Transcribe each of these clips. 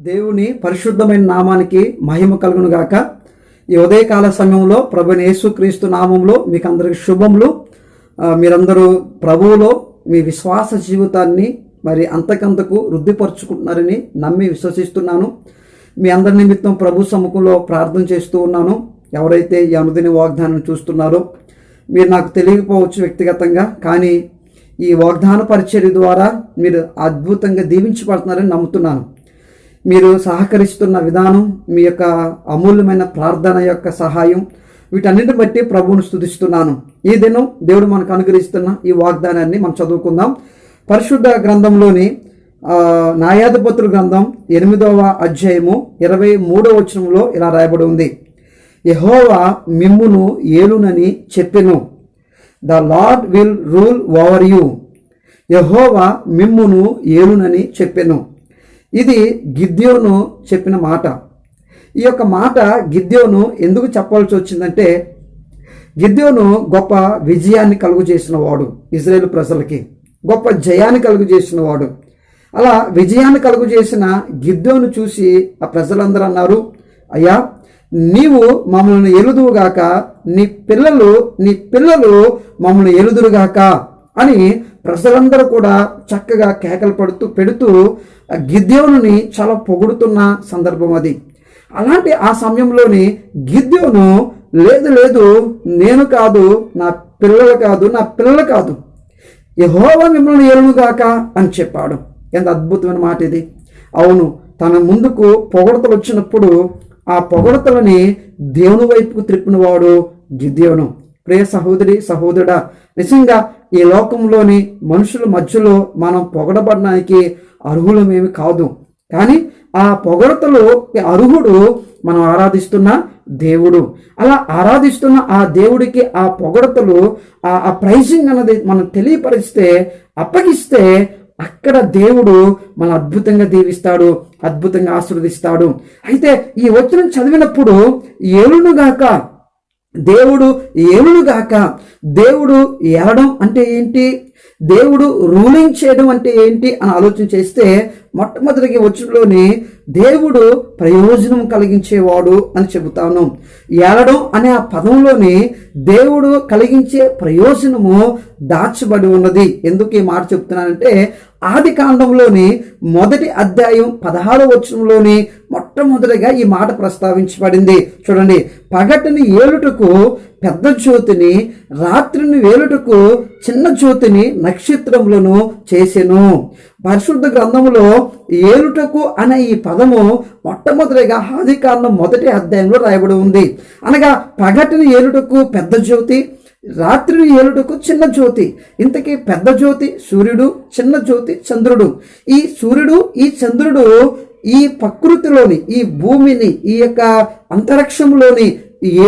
దేవుని పరిశుద్ధమైన నామానికి మహిమ కలుగును గాక. ఈ ఉదయకాల సమయంలో ప్రభువైన యేసుక్రీస్తు నామంలో మీకు అందరికి శుభములు. మీరందరూ ప్రభువులో మీ విశ్వాస జీవితాన్ని మరి అంతకంతకు వృద్ధిపరుచుకుంటున్నారని నమ్మి విశ్వసిస్తున్నాను. మీ అందరి నిమిత్తం ప్రభు సముఖంలో ప్రార్థన చేస్తూ ఉన్నాను. ఎవరైతే ఈ అనుదిన వాగ్దానం చూస్తున్నారో మీరు నాకు తెలియకపోవచ్చు వ్యక్తిగతంగా, కానీ ఈ వాగ్దాన పరిచర్య ద్వారా మీరు అద్భుతంగా దీవించబడుతున్నారని నమ్ముతున్నాను. మీరు సహకరిస్తున్న విధానం, మీ యొక్క అమూల్యమైన ప్రార్థన యొక్క సహాయం, వీటన్నిటిని బట్టి ప్రభువును స్తుతిస్తున్నాను. ఈ దినం దేవుడు మనకు అనుగ్రహిస్తున్న ఈ వాగ్దానాన్ని మనం చదువుకుందాం. పరిశుద్ధ గ్రంథంలోని న్యాయాధిపతుల గ్రంథం 8వ అధ్యాయము 23వ వచనంలో ఇలా రాయబడి ఉంది. యెహోవా మిమ్మును ఏలునని చెప్పెను. The Lord will rule over you. యెహోవా మిమ్మును ఏలునని చెప్పెను. ఇది గిద్యోను చెప్పిన మాట. ఈ యొక్క మాట గిద్యోను ఎందుకు చెప్పాల్సి వచ్చిందంటే, గిద్యోను గొప్ప విజయాన్ని కలుగు చేసిన వాడు, ఇజ్రాయేలు ప్రజలకి గొప్ప జయాన్ని కలుగు చేసిన వాడు. అలా విజయాన్ని కలుగు చేసిన గిద్యోను చూసి ఆ ప్రజలందరూ అన్నారు, అయ్యా నీవు మమ్మల్ని ఎలుదువుగాక, నీ పిల్లలు మమ్మల్ని ఎలుదురుగాక అని ప్రజలందరూ కూడా చక్కగా కేకలు పెడుతూ గిద్యోనుని చాలా పొగుడుతున్న సందర్భం అది. అలాంటి ఆ సమయంలోని గిద్యోను లేదు నేను కాదు, నా పిల్లలు కాదు, యెహోవా మిమ్మల్ని ఏలునుగాక అని చెప్పాడు. ఎంత అద్భుతమైన మాట ఇది. అవును, తన ముందుకు పొగడతలు వచ్చినప్పుడు ఆ పొగడతలని దేవుని వైపుకు త్రిప్పినవాడు గిద్యోను. ప్రియ సహోదరి సహోదరుడా, నిజంగా ఈ లోకంలోని మనుషుల మధ్యలో మనం పొగడబడడానికి అర్హులమేమి కాదు, కానీ ఆ పొగడతలో అర్హుడు మనం ఆరాధిస్తున్న దేవుడు. అలా ఆరాధిస్తున్న ఆ దేవుడికి ఆ పొగడతలు, ఆ ప్రైజింగ్ అన్నది మనం తెలియపరిస్తే, అప్పగిస్తే అక్కడ దేవుడు మన అద్భుతంగా దీవిస్తాడు, అద్భుతంగా ఆశీర్వదిస్తాడు. అయితే ఈ వచనం చదివినప్పుడు ఏలునుగాక, దేవుడు ఏలునుగాక, దేవుడు ఏలడం అంటే ఏంటి, దేవుడు రూలింగ్ చేయడం అంటే ఏంటి అని ఆలోచన చేస్తే, మొట్టమొదటిగా వచనంలోని దేవుడు ప్రయోజనం కలిగించేవాడు అని చెబుతాను. ఏలడం అనే ఆ పదంలోని దేవుడు కలిగించే ప్రయోజనము దాచబడి ఉన్నది. ఎందుకు ఈ మాట చెప్తున్నానంటే, ఆది కాండంలోని 1వ అధ్యాయం 16వ వచనంలోని మొట్టమొదటిగా ఈ మాట ప్రస్తావించబడింది. చూడండి, పగటిని ఏలుటకు పెద్ద జ్యోతిని, రాత్రిని వేలుటకు చిన్న జ్యోతిని నక్షత్రములను చేసెను. పరిశుద్ధ గ్రంథములో ఏలుటకు అనే ఈ పదము మొట్టమొదటిగా ఆది కాండం 1వ అధ్యాయంలో రాయబడి ఉంది. అనగా పగటిని ఏలుటకు పెద్ద జ్యోతి, రాత్రిని ఏలుటకు చిన్న జ్యోతి. ఇంతకీ పెద్ద జ్యోతి సూర్యుడు, చిన్న జ్యోతి చంద్రుడు. ఈ సూర్యుడు, ఈ చంద్రుడు ఈ ప్రకృతిలోని, ఈ భూమిని, ఈ యొక్క అంతరిక్షంలోని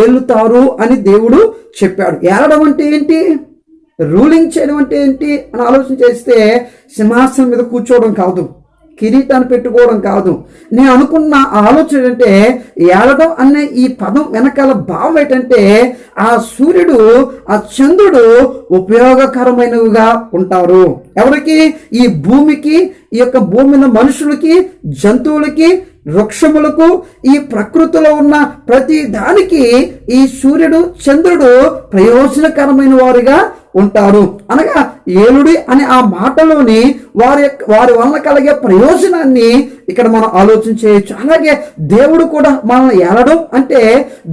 ఏలుతారు అని దేవుడు చెప్పాడు. ఏలడం అంటే ఏంటి, రూలింగ్ చేయడం అంటే ఏంటి అని ఆలోచన చేస్తే, సింహాసనం మీద కూర్చోవడం కాదు, కిరీటాన్ని పెట్టుకోవడం కాదు. నేను అనుకున్న ఆలోచన ఏంటంటే, ఏలడం అనే ఈ పదం వెనకాల భావం ఏంటంటే, ఆ సూర్యుడు, ఆ చంద్రుడు ఉపయోగకరమైనవిగా ఉంటారు. ఎవరికి, ఈ భూమికి, ఈ యొక్క భూమి మీద మనుషులకి, జంతువులకి, వృక్షములకు, ఈ ప్రకృతిలో ఉన్న ప్రతి దానికి ఈ సూర్యుడు, చంద్రుడు ప్రయోజనకరమైన వారిగా ఉంటారు. అనగా ఏలుడి అనే ఆ మాటలోని వారి వలన కలిగే ప్రయోజనాన్ని ఇక్కడ మనం ఆలోచన చేయొచ్చు. అలాగే దేవుడు కూడా మనల్ని ఏలడం అంటే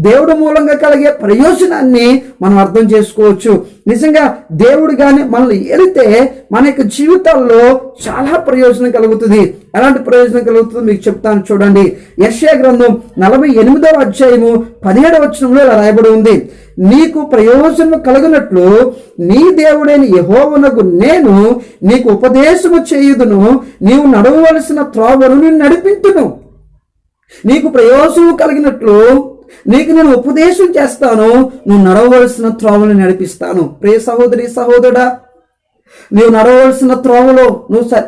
దేవుడు మూలంగా కలిగే ప్రయోజనాన్ని మనం అర్థం చేసుకోవచ్చు. నిజంగా దేవుడు కానీ మనల్ని ఏలితే మన యొక్క జీవితాల్లో చాలా ప్రయోజనం కలుగుతుంది. ఎలాంటి ప్రయోజనం కలుగుతుందో మీకు చెప్తాను. చూడండి, యెషయా గ్రంథం 48వ అధ్యాయము 17వ వచనంలో ఇలా రాయబడి ఉంది. నీకు ప్రయోజనం కలుగునట్లు నీ దేవుడైన యెహోవానగు నేను నీకు ఉపదేశము చేయుదును, నీవు నడవవలసిన త్రోవను నేను నడిపించును. నీకు ప్రయోజనం కలిగినట్లు నీకు నేను ఉపదేశం చేస్తాను, నువ్వు నడవవలసిన త్రోవను నడిపిస్తాను. ప్రియ సహోదరి సహోదరుడా, నీవు నడవవలసిన త్రోవలో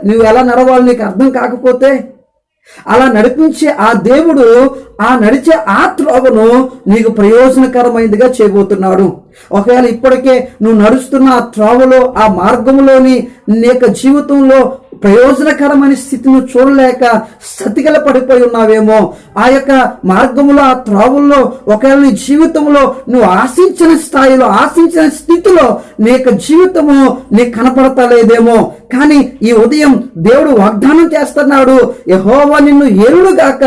నువ్వు ఎలా నడవాలి నీకు అర్థం కాకపోతే, అలా నడిపించే ఆ దేవుడు ఆ నడిచే ఆ త్రోవను నీకు ప్రయోజనకరమైనదిగా చేయబోతున్నాడు. ఒకవేళ ఇప్పటికే నువ్వు నడుస్తున్న ఆ త్రోవలో, ఆ మార్గంలోని నీ యొక్క జీవితంలో ప్రయోజనకరమైన స్థితిని చూడలేక స్థితిగల పడిపోయి ఉన్నావేమో. ఆ యొక్క మార్గంలో, ఆ త్రోవల్లో ఒకవేళ నీ జీవితంలో నువ్వు ఆశించిన స్థాయిలో, ఆశించిన స్థితిలో నీ యొక్క జీవితము నీకు కనపడతలేదేమో. కానీ ఈ ఉదయం దేవుడు వాగ్దానం చేస్తున్నాడు, యెహోవా నిన్ను ఏలుడుగాక,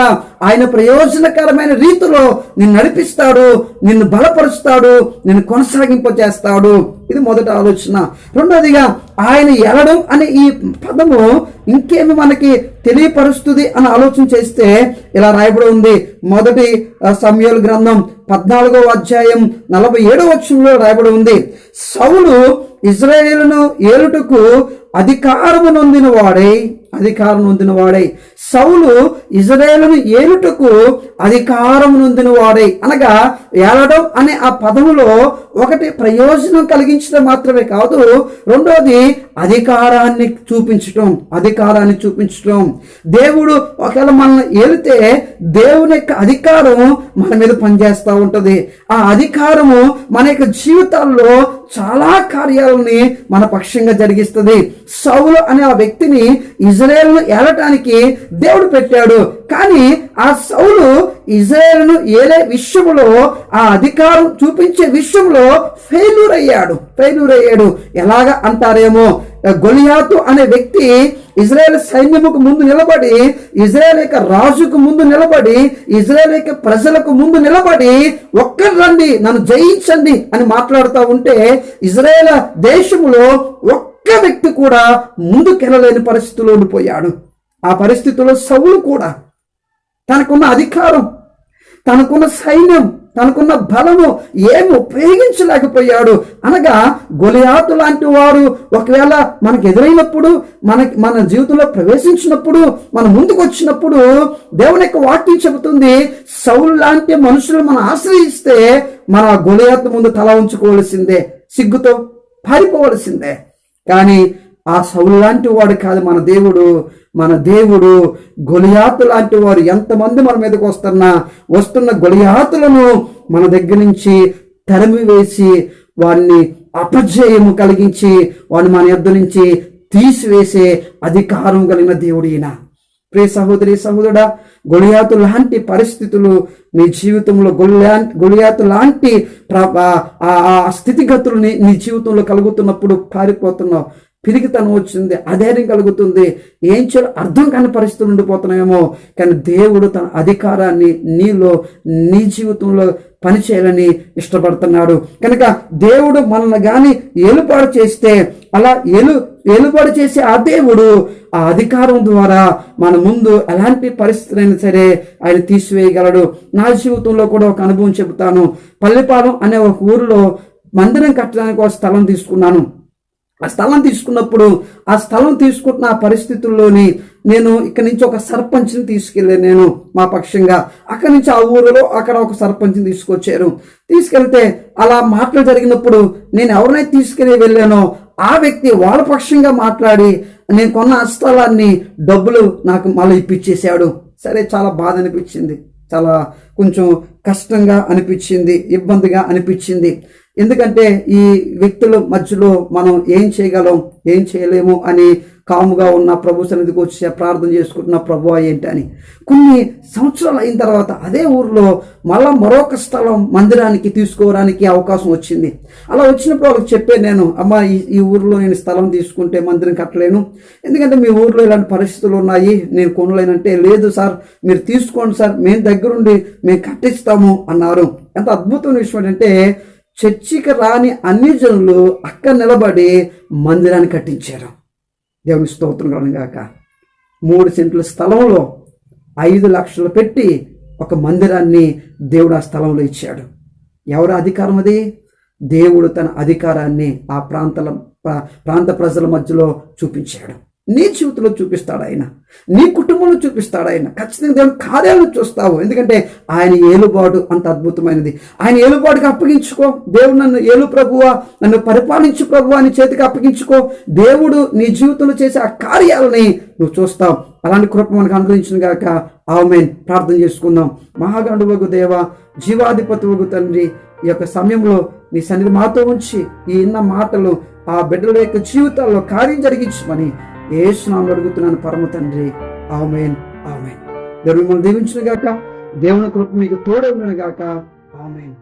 ఆయన ప్రయోజనకరమైన రీతిలో నిన్ను నడిపిస్తాడు, నిన్ను బలపరుస్తాడు, నిన్ను కొనసాగింపజేస్తాడు. ఇది మొదటి ఆలోచన. రెండోదిగా ఆయన ఎలడం అనే ఈ పదము ఇంకేమి మనకి తెలియపరుస్తుంది అని ఆలోచన చేస్తే ఇలా రాయబడి ఉంది. మొదటి సమూయేలు గ్రంథం 14వ అధ్యాయం 47వ వచనంలో రాయబడి ఉంది, సౌలు ఇశ్రాయేలును ఏలుటకు అధికారము నొందిన వాడై సౌలు ఇశ్రాయేలును ఏలుటకు అధికారము నొందిన వాడై. అనగా ఏలడం అనే ఆ పదములో ఒకటి ప్రయోజనం కలిగించడం మాత్రమే కాదు, రెండోది అధికారాన్ని చూపించడం. దేవుడు ఒకవేళ మనల్ని ఏలితే దేవుని యొక్క అధికారం మన మీద పనిచేస్తూ ఉంటది. ఆ అధికారము మన యొక్క జీవితాల్లో చాలా కార్యాలని మన పక్షంగా జరిగిస్తుంది. సౌలు అనే ఆ వ్యక్తిని ఇజ్రాయేలును ఏలటానికి దేవుడు పెట్టాడు. కానీ ఆ సౌలు ఇజ్రాయేలును ఏలే విషయంలో, ఆ అధికారం చూపించే విషయంలో ఫెయిల్యూర్ అయ్యాడు. ఎలాగా అంటారేమో, గొలియాతు అనే వ్యక్తి ఇజ్రాయేల్ సైన్యముకు ముందు నిలబడి, ఇజ్రాయేల్ యొక్క రాజుకు ముందు నిలబడి, ఇజ్రాయేల్ యొక్క ప్రజలకు ముందు నిలబడి, ఒక్కరు రండి నన్ను జయించండి అని మాట్లాడుతూ ఉంటే, ఇజ్రాయేల్ దేశంలో ఒక్క వ్యక్తి కూడా ముందుకెళ్ళలేని పరిస్థితిలో ఉండిపోయాడు. ఆ పరిస్థితిలో సౌలు కూడా తనకున్న అధికారం, తనకున్న సైన్యం, తనకున్న బలము ఏమి ఉపయోగించలేకపోయాడు. అనగా గొలియాతు లాంటి వారు ఒకవేళ మనకు ఎదురైనప్పుడు, మన జీవితంలో ప్రవేశించినప్పుడు, మన ముందుకు వచ్చినప్పుడు దేవుని యొక్క వాక్యం చెబుతుంది, సౌలు లాంటి మనుషులు మనం ఆశ్రయిస్తే మన గొలియాతు ముందు తల ఉంచుకోవలసిందే, సిగ్గుతో పారిపోవలసిందే. కానీ ఆ సౌలు లాంటి వాడు కాదు మన దేవుడు. గొలియాతు లాంటి వారు ఎంతమంది మన మీదకి వస్తున్న గొలియాతులను మన దగ్గర నుంచి తరిమి వేసి, వారిని అపజయము కలిగించి, వాడిని మన యొద్ద నుంచి తీసివేసే అధికారం కలిగిన దేవుడు ఈయన. ప్రియ సహోదరి సహోదరుడా, గొలియాతు లాంటి పరిస్థితులు నీ జీవితంలో, గొలియాతు లాంటి స్థితిగతులు నీ జీవితంలో కలుగుతున్నప్పుడు పారిపోతున్నావు, పిరికితనం వచ్చింది, అధైర్యం కలుగుతుంది, ఏం చేయాలో అర్థం కాని పరిస్థితులు ఉండిపోతున్నాయేమో. కానీ దేవుడు తన అధికారాన్ని నీ జీవితంలో పనిచేయాలని ఇష్టపడుతున్నాడు. కనుక దేవుడు మనల్ని కానీ ఏలుపాటు చేస్తే, అలా ఏలుపాటు చేసే ఆ దేవుడు ఆ అధికారం ద్వారా మన ముందు ఎలాంటి పరిస్థితులైనా సరే ఆయన తీసివేయగలడు. నా జీవితంలో కూడా ఒక అనుభవం చెబుతాను. పల్లెపాలెం అనే ఒక ఊరిలో మందిరం కట్టడానికి ఒక స్థలం తీసుకున్నాను. ఆ స్థలం తీసుకున్నప్పుడు, ఆ స్థలం తీసుకుంటున్న ఆ పరిస్థితుల్లోని నేను ఇక్కడి నుంచి ఒక సర్పంచ్ని తీసుకెళ్ళాను. నేను మా పక్షంగా అక్కడి నుంచి ఆ ఊరిలో అక్కడ ఒక సర్పంచ్ని తీసుకెళ్తే అలా మాటలు జరిగినప్పుడు నేను ఎవరినైతే తీసుకెళ్ళి వెళ్ళానో ఆ వ్యక్తి వాళ్ళ పక్షంగా మాట్లాడి నేను కొన్న ఆ స్థలాన్ని డబ్బులు నాకు మళ్ళీ ఇప్పించేశాడు. సరే, చాలా బాధ అనిపించింది, చాలా కొంచెం కష్టంగా అనిపించింది, ఇబ్బందిగా అనిపించింది. ఎందుకంటే ఈ వ్యక్తుల మధ్యలో మనం ఏం చేయగలం, ఏం చేయలేము అని కాముగా ఉన్న ప్రభు సన్నిధికి వచ్చి ప్రార్థన చేసుకుంటున్న ప్రభు ఏంటి అని. కొన్ని సంవత్సరాలు అయిన తర్వాత అదే ఊరిలో మళ్ళా మరొక స్థలం మందిరానికి తీసుకోవడానికి అవకాశం వచ్చింది. అలా వచ్చినప్పుడు వాళ్ళకి చెప్పాను నేను, అమ్మ ఈ ఊరిలో నేను స్థలం తీసుకుంటే మందిరం కట్టలేను, ఎందుకంటే మీ ఊరిలో ఇలాంటి పరిస్థితులు ఉన్నాయి, నేను కొనలేనంటే, లేదు సార్ మీరు తీసుకోండి సార్, మేము దగ్గరుండి మేము కట్టిస్తాము అన్నారు. ఎంత అద్భుతమైన విషయం ఏంటంటే, చర్చికి రాని అన్ని జనులు అక్కడ నిలబడి మందిరాన్ని కట్టించారు. దేవుని స్తోత్రం కలుగుగాక. 3 సెంట్ల స్థలంలో 5 లక్షలు పెట్టి ఒక మందిరాన్ని దేవుడు ఆ స్థలంలో ఇచ్చాడు. ఎవరి అధికారం అది? దేవుడు తన అధికారాన్ని ఆ ప్రాంత ప్రజల మధ్యలో చూపించాడు. నీ జీవితంలో చూపిస్తాడు ఆయన, నీ కుటుంబంలో చూపిస్తాడు ఆయన. ఖచ్చితంగా దేవుని కార్యాలను చూస్తావు, ఎందుకంటే ఆయన ఏలుబాటు అంత అద్భుతమైనది. ఆయన ఏలుబాటుకి అప్పగించుకో. దేవుడు నన్ను ఏలు ప్రభువా, నన్ను పరిపాలించు ప్రభువా అని చేతికి అప్పగించుకో. దేవుడు నీ జీవితంలో చేసే ఆ కార్యాలని నువ్వు చూస్తావు. అలాంటి కృప మనకు అనుగ్రహించిన గాక. ఆమేన్. ప్రార్థన చేసుకుందాం. మహాగణుడవగు దేవ, జీవాధిపతివగు తండ్రి, ఈ యొక్క సమయంలో నీ సన్నిధి మాతో ఉంచి ఈ ఇన్న మాటలు ఆ బిడ్డల యొక్క జీవితాల్లో కార్యం జరిగించమని యేసు నామములో అడుగుతున్నాను పరమ తండ్రి. ఆమేన్, ఆమేన్. దేవుడు మిమ్మల్ని దీవించును గాక. దేవుని కృప మీకు తోడవును గాక. ఆమేన్.